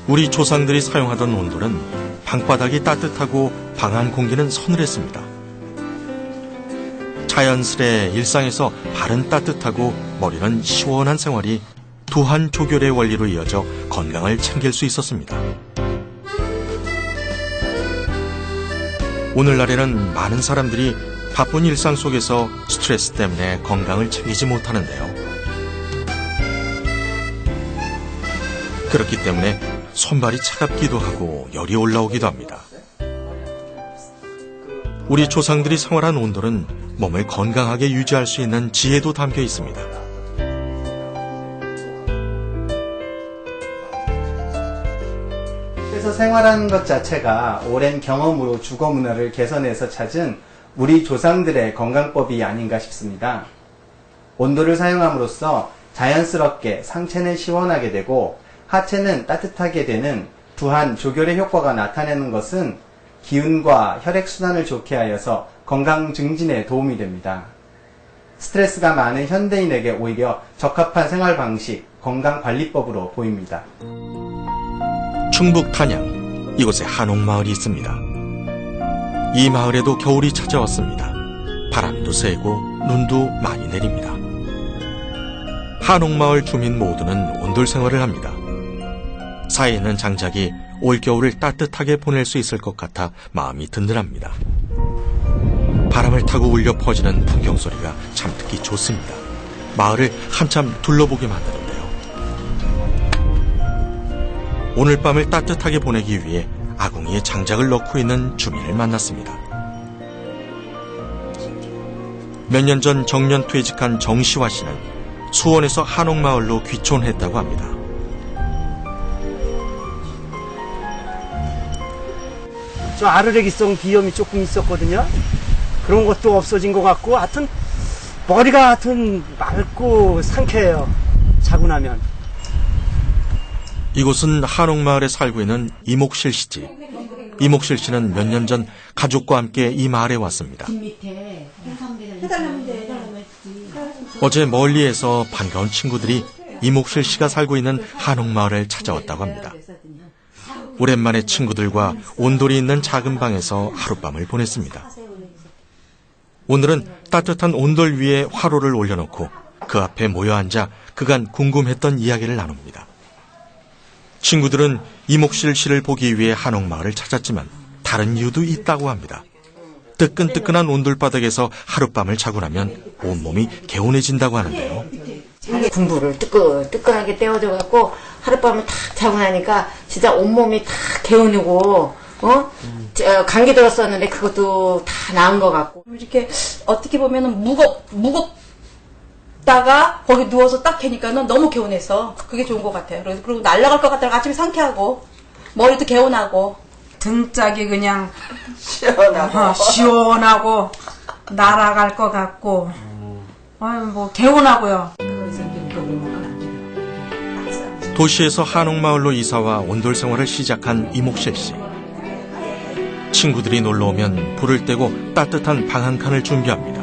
우리 조상들이 사용하던 온돌은 방바닥이 따뜻하고 방 안 공기는 서늘했습니다. 자연스레 일상에서 발은 따뜻하고 머리는 시원한 생활이 두한 조결의 원리로 이어져 건강을 챙길 수 있었습니다. 오늘날에는 많은 사람들이 바쁜 일상 속에서 스트레스 때문에 건강을 챙기지 못하는데요. 그렇기 때문에 손발이 차갑기도 하고 열이 올라오기도 합니다. 우리 조상들이 생활한 온돌은 몸을 건강하게 유지할 수 있는 지혜도 담겨 있습니다. 그래서 생활하는 것 자체가 오랜 경험으로 주거 문화를 개선해서 찾은 우리 조상들의 건강법이 아닌가 싶습니다. 온돌을 사용함으로써 자연스럽게 상체는 시원하게 되고 하체는 따뜻하게 되는 두한 조결의 효과가 나타내는 것은 기운과 혈액순환을 좋게 하여서 건강 증진에 도움이 됩니다. 스트레스가 많은 현대인에게 오히려 적합한 생활 방식, 건강관리법으로 보입니다. 충북 단양, 이곳에 한옥마을이 있습니다. 이 마을에도 겨울이 찾아왔습니다. 바람도 세고 눈도 많이 내립니다. 한옥마을 주민 모두는 온돌 생활을 합니다. 사이에 있는 장작이 올겨울을 따뜻하게 보낼 수 있을 것 같아 마음이 든든합니다. 바람을 타고 울려 퍼지는 풍경소리가 참 듣기 좋습니다. 마을을 한참 둘러보게 만드는데요. 오늘 밤을 따뜻하게 보내기 위해 아궁이에 장작을 넣고 있는 주민을 만났습니다. 몇 년 전 정년 퇴직한 정시화 씨는 수원에서 한옥마을로 귀촌했다고 합니다. 저 아르레기성 비염이 조금 있었거든요. 그런 것도 없어진 것 같고, 하여튼 머리가 하여튼 맑고 상쾌해요. 자고 나면. 이곳은 한옥마을에 살고 있는 이목실 씨지. 이목실 씨는 몇 년 전 가족과 함께 이 마을에 왔습니다. 어제 멀리에서 반가운 친구들이 이목실 씨가 살고 있는 한옥마을을 찾아왔다고 합니다. 오랜만에 친구들과 온돌이 있는 작은 방에서 하룻밤을 보냈습니다. 오늘은 따뜻한 온돌 위에 화로를 올려놓고 그 앞에 모여 앉아 그간 궁금했던 이야기를 나눕니다. 친구들은 이목실 씨를 보기 위해 한옥마을을 찾았지만 다른 이유도 있다고 합니다. 뜨끈뜨끈한 온돌바닥에서 하룻밤을 자고 나면 온몸이 개운해진다고 하는데요. 군부를 뜨끈하게 떼어줘갖고 하룻밤을 탁 자고 나니까 진짜 온몸이 탁 개운하고 감기 들었었는데 그것도 다 나은 것 같고 이렇게 어떻게 보면은 무겁다가 거기 누워서 딱 캐니까는 너무 개운해서 그게 좋은 것 같아요. 그리고 날아갈 것 같다가 아침에 상쾌하고 머리도 개운하고 등짝이 그냥 시원하고 날아갈 것 같고 뭐 개운하고요. 도시에서 한옥마을로 이사와 온돌 생활을 시작한 이목실 씨. 친구들이 놀러오면 불을 떼고 따뜻한 방 한 칸을 준비합니다.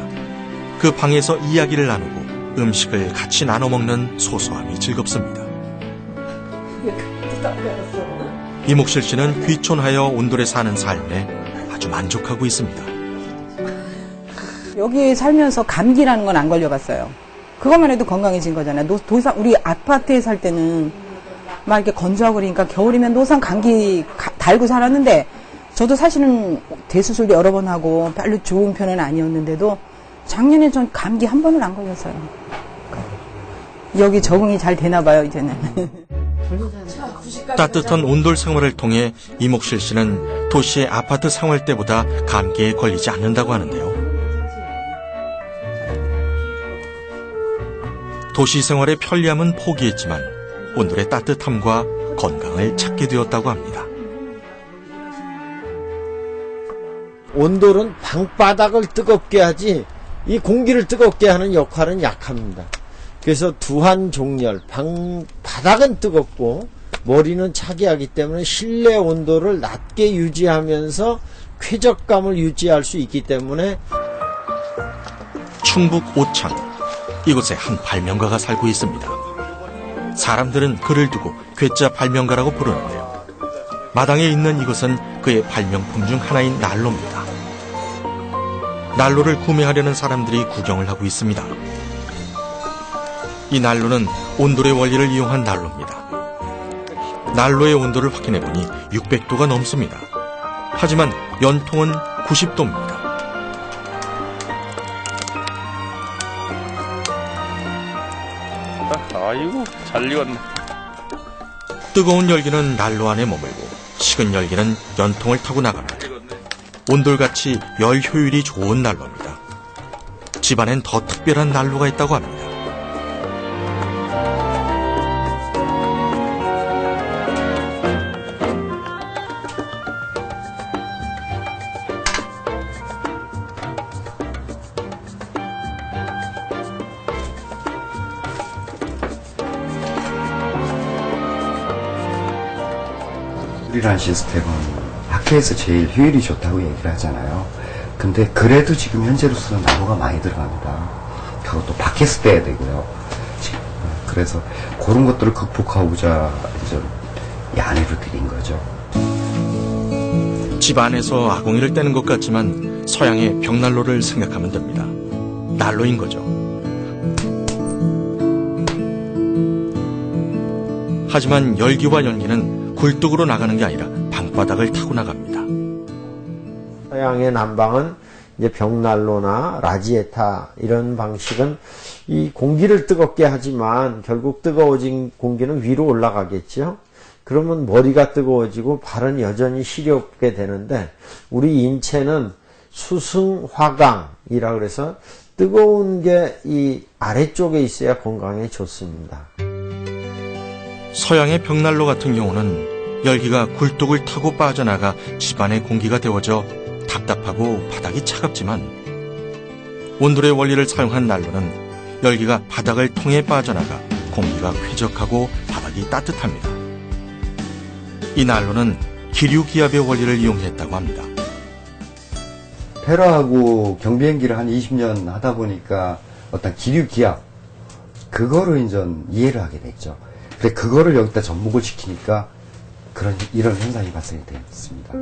그 방에서 이야기를 나누고 음식을 같이 나눠 먹는 소소함이 즐겁습니다. 이목실 씨는 귀촌하여 온돌에 사는 삶에 아주 만족하고 있습니다. 여기 살면서 감기라는 건 안 걸려봤어요. 그것만 해도 건강해진 거잖아요. 우리 아파트에 살 때는 막 이렇게 건조하고 그러니까 겨울이면 노상 감기 달고 살았는데 저도 사실은 대수술도 여러 번 하고 별로 좋은 편은 아니었는데도 작년에 전 감기 한 번을 안 걸렸어요. 여기 적응이 잘 되나 봐요, 이제는. 따뜻한 온돌 생활을 통해 이목실 씨는 도시의 아파트 생활 때보다 감기에 걸리지 않는다고 하는데요. 도시 생활의 편리함은 포기했지만 온돌의 따뜻함과 건강을 찾게 되었다고 합니다. 온돌은 방바닥을 뜨겁게 하지 이 공기를 뜨겁게 하는 역할은 약합니다. 그래서 두한 종렬, 방 바닥은 뜨겁고 머리는 차게 하기 때문에 실내 온도를 낮게 유지하면서 쾌적감을 유지할 수 있기 때문에 충북 오창, 이곳에 한 발명가가 살고 있습니다. 사람들은 그를 두고 괴짜 발명가라고 부르는데요. 마당에 있는 이것은 그의 발명품 중 하나인 난로입니다. 난로를 구매하려는 사람들이 구경을 하고 있습니다. 이 난로는 온돌의 원리를 이용한 난로입니다. 난로의 온도를 확인해보니 600도가 넘습니다. 하지만 연통은 90도입니다. 아이고, 잘 익었네. 뜨거운 열기는 난로 안에 머물고 식은 열기는 연통을 타고 나갑니다. 온돌같이 열 효율이 좋은 난로입니다. 집안엔 더 특별한 난로가 있다고 합니다. 우리라는 시스템은 학교에서 제일 효율이 좋다고 얘기를 하잖아요. 근데 그래도 지금 현재로서는 나무가 많이 들어갑니다. 그것도 밖에서 빼야 되고요. 그래서 그런 것들을 극복하고자 이제 이 안으로 드린 거죠. 집 안에서 아궁이를 떼는 것 같지만 서양의 벽난로를 생각하면 됩니다. 난로인 거죠. 하지만 열기와 연기는 굴뚝으로 나가는 게 아니라 방바닥을 타고 나갑니다. 서양의 난방은 이제 벽난로나 라지에타 이런 방식은 이 공기를 뜨겁게 하지만 결국 뜨거워진 공기는 위로 올라가겠죠. 그러면 머리가 뜨거워지고 발은 여전히 시렵게 되는데 우리 인체는 수승화강이라 그래서 뜨거운 게 이 아래쪽에 있어야 건강에 좋습니다. 서양의 벽난로 같은 경우는 열기가 굴뚝을 타고 빠져나가 집안의 공기가 데워져 답답하고 바닥이 차갑지만 온돌의 원리를 사용한 난로는 열기가 바닥을 통해 빠져나가 공기가 쾌적하고 바닥이 따뜻합니다. 이 난로는 기류기압의 원리를 이용했다고 합니다. 페라하고 경비행기를 한 20년 하다 보니까 어떤 기류기압 그거를 이제 이해를 하게 됐죠. 그래 그거를 여기다 접목을 시키니까 이런 현상이 발생이 되었습니다.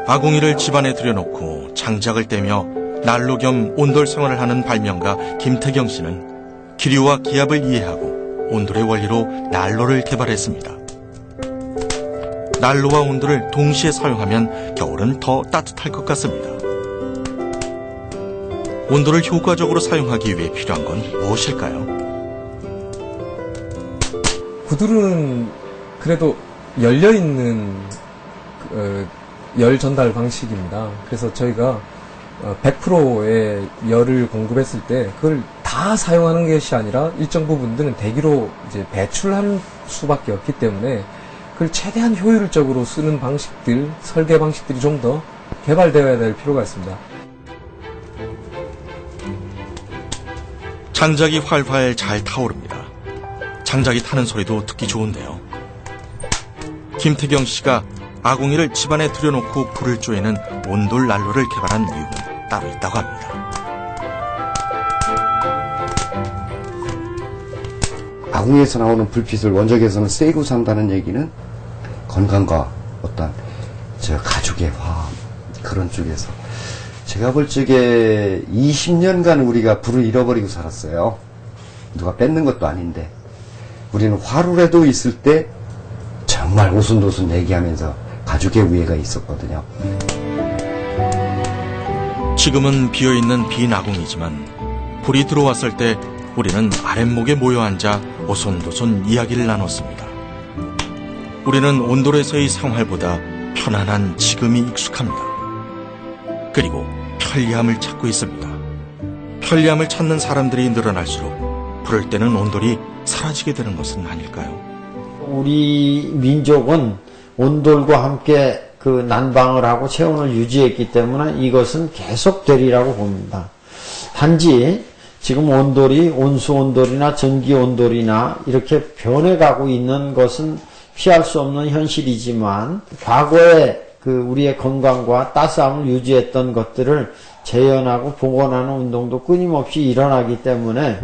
아궁이를 집안에 들여놓고 장작을 떼며 난로 겸 온돌 생활을 하는 발명가 김태경 씨는 기류와 기압을 이해하고 온돌의 원리로 난로를 개발했습니다. 난로와 온돌을 동시에 사용하면 겨울은 더 따뜻할 것 같습니다. 온돌을 효과적으로 사용하기 위해 필요한 건 무엇일까요? 구들은 그래도 열려있는 열 전달 방식입니다. 그래서 저희가 100%의 열을 공급했을 때 그걸 다 사용하는 것이 아니라 일정 부분들은 대기로 이제 배출할 수밖에 없기 때문에 그걸 최대한 효율적으로 쓰는 방식들, 설계 방식들이 좀 더 개발되어야 될 필요가 있습니다. 장작이 활활 잘 타오릅니다. 장작이 타는 소리도 듣기 좋은데요. 김태경 씨가 아궁이를 집안에 들여놓고 불을 쪼이는 온돌 난로를 개발한 이유는 따로 있다고 합니다. 아궁이에서 나오는 불빛을 원적에서는 쐬고 산다는 얘기는 건강과 어떤 저 가족의 화합 그런 쪽에서 제가 볼 적에 20년간 우리가 불을 잃어버리고 살았어요. 누가 뺏는 것도 아닌데 우리는 화로라도 있을 때 정말 오순도순 얘기하면서 가족의 우애가 있었거든요. 지금은 비어있는 빈 아궁이지만 불이 들어왔을 때 우리는 아랫목에 모여 앉아 오손도손 이야기를 나눴습니다. 우리는 온돌에서의 생활보다 편안한 지금이 익숙합니다. 그리고 편리함을 찾고 있습니다. 편리함을 찾는 사람들이 늘어날수록 불을 때는 온돌이 사라지게 되는 것은 아닐까요? 우리 민족은 온돌과 함께 그 난방을 하고 체온을 유지했기 때문에 이것은 계속 되리라고 봅니다. 단지 지금 온돌이 온수 온돌이나 전기 온돌이나 이렇게 변해가고 있는 것은 피할 수 없는 현실이지만 과거에 그 우리의 건강과 따스함을 유지했던 것들을 재현하고 복원하는 운동도 끊임없이 일어나기 때문에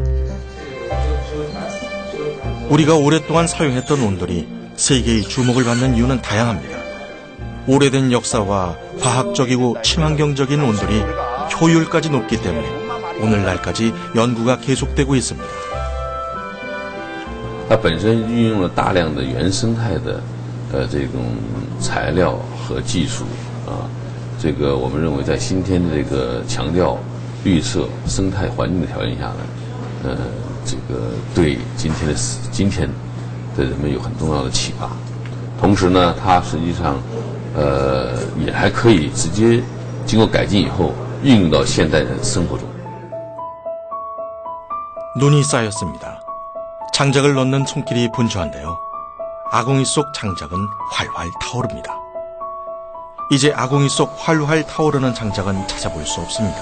우리가 오랫동안 사용했던 온돌이 세계의 주목을 받는 이유는 다양합니다. 오래된 역사와 과학적이고 친환경적인 온돌이 효율까지 높기 때문에 오늘날까지 연구가 계속되고 있습니다. 它本身运用了大量的原生态的这种材料和技术啊，这个我们认为在今天的这个强调绿色生态环境的条件下呢，这个对今天的人们有很重要的启发。同时呢，它实际上也还可以直接经过改进以后运用到现代人生活中。 눈이 쌓였습니다. 장작을 넣는 손길이 분주한데요. 아궁이 속 장작은 활활 타오릅니다. 이제 아궁이 속 활활 타오르는 장작은 찾아볼 수 없습니다.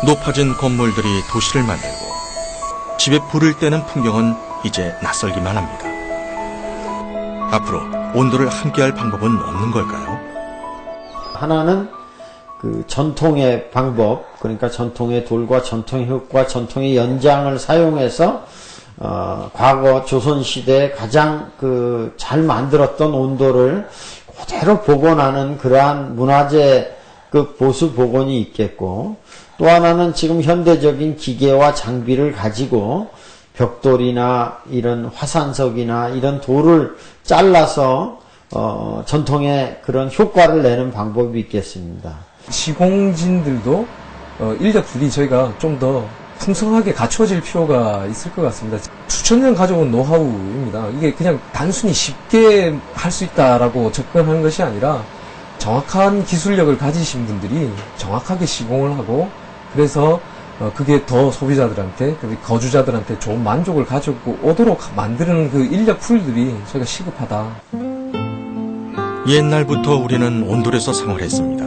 높아진 건물들이 도시를 만들고 집에 불을 떼는 풍경은 이제 낯설기만 합니다. 앞으로 온도를 함께할 방법은 없는 걸까요? 하나는 그 전통의 방법, 그러니까 전통의 돌과 전통의 흙과 전통의 연장을 사용해서 과거 조선시대에 가장 잘 만들었던 온도를 그대로 복원하는 그러한 문화재급 보수 복원이 있겠고, 또 하나는 지금 현대적인 기계와 장비를 가지고 벽돌이나 이런 화산석이나 이런 돌을 잘라서 전통의 그런 효과를 내는 방법이 있겠습니다. 시공진들도 인력들이 저희가 좀 더 풍성하게 갖춰질 필요가 있을 것 같습니다. 수천 년 가져온 노하우입니다. 이게 그냥 단순히 쉽게 할 수 있다라고 접근하는 것이 아니라 정확한 기술력을 가지신 분들이 정확하게 시공을 하고, 그래서 그게 더 소비자들한테, 거주자들한테 좋은 만족을 가지고 오도록 만드는 그 인력 풀들이 저희가 시급하다. 옛날부터 우리는 온돌에서 생활했습니다.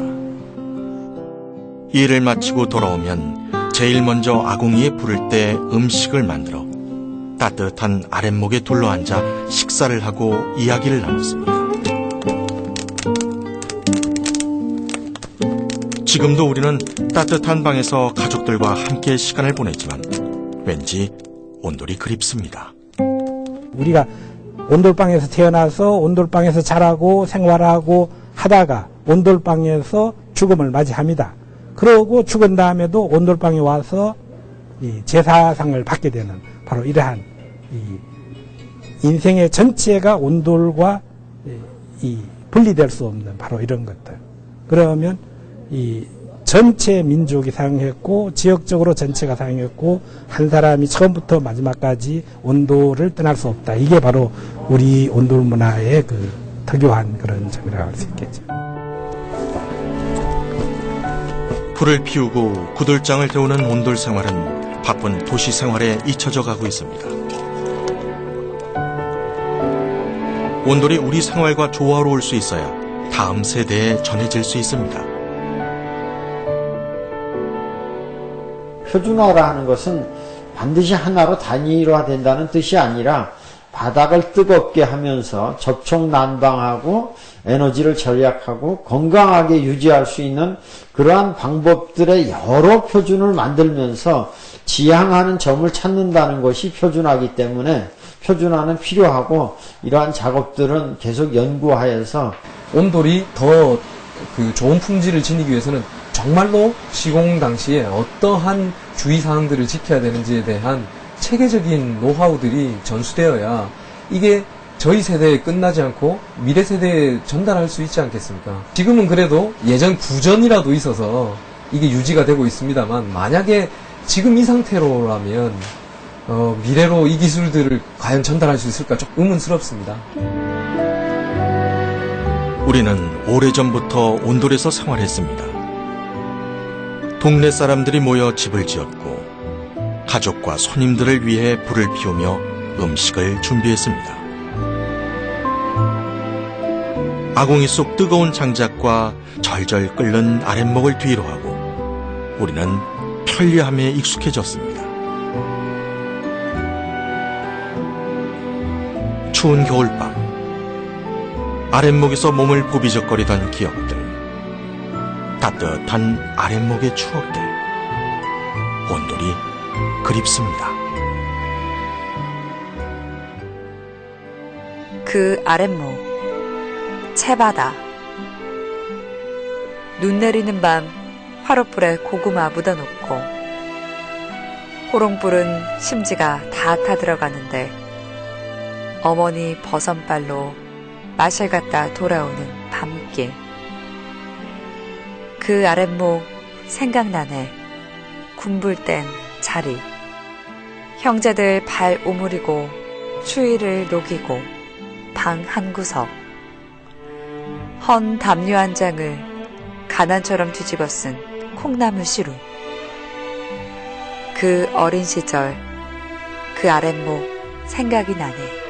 일을 마치고 돌아오면 제일 먼저 아궁이에 불을 때 음식을 만들어 따뜻한 아랫목에 둘러앉아 식사를 하고 이야기를 나눴습니다. 지금도 우리는 따뜻한 방에서 가족들과 함께 시간을 보냈지만 왠지 온돌이 그립습니다. 우리가 온돌방에서 태어나서 온돌방에서 자라고 생활하고 하다가 온돌방에서 죽음을 맞이합니다. 그러고 죽은 다음에도 온돌방에 와서 이 제사상을 받게 되는 바로 이러한 이 인생의 전체가 온돌과 이 분리될 수 없는 바로 이런 것들. 그러면 이 전체 민족이 사용했고 지역적으로 전체가 사용했고 한 사람이 처음부터 마지막까지 온돌을 떠날 수 없다. 이게 바로 우리 온돌 문화의 그 특유한 그런 점이라고 할 수 있겠죠. 불을 피우고 구들장을 데우는 온돌 생활은 바쁜 도시 생활에 잊혀져 가고 있습니다. 온돌이 우리 생활과 조화로울 수 있어야 다음 세대에 전해질 수 있습니다. 표준화라는 것은 반드시 하나로 단일화된다는 뜻이 아니라 바닥을 뜨겁게 하면서 접촉 난방하고 에너지를 절약하고 건강하게 유지할 수 있는 그러한 방법들의 여러 표준을 만들면서 지향하는 점을 찾는다는 것이 표준화이기 때문에 표준화는 필요하고 이러한 작업들은 계속 연구하여서 온돌이 더 그 좋은 품질을 지니기 위해서는 정말로 시공 당시에 어떠한 주의사항들을 지켜야 되는지에 대한 체계적인 노하우들이 전수되어야 이게 저희 세대에 끝나지 않고 미래 세대에 전달할 수 있지 않겠습니까? 지금은 그래도 예전 구전이라도 있어서 이게 유지가 되고 있습니다만 만약에 지금 이 상태로라면 미래로 이 기술들을 과연 전달할 수 있을까 좀 의문스럽습니다. 우리는 오래전부터 온돌에서 생활했습니다. 동네 사람들이 모여 집을 지었고 가족과 손님들을 위해 불을 피우며 음식을 준비했습니다. 아궁이 속 뜨거운 장작과 절절 끓는 아랫목을 뒤로 하고 우리는 편리함에 익숙해졌습니다. 추운 겨울밤 아랫목에서 몸을 부비적거리던 기억들, 따뜻한 아랫목의 추억들, 온돌이 그립습니다. 그 아랫목, 채바다. 눈 내리는 밤 화롯불에 고구마 묻어놓고 호롱불은 심지가 다 타들어가는데 어머니 버선발로 마실 갔다 돌아오는 밤길. 그 아랫목 생각나네. 군불 땐 자리. 형제들 발 오므리고 추위를 녹이고 방 한 구석. 헌 담요 한 장을 가난처럼 뒤집어 쓴 콩나물 시루. 그 어린 시절 그 아랫목 생각이 나네.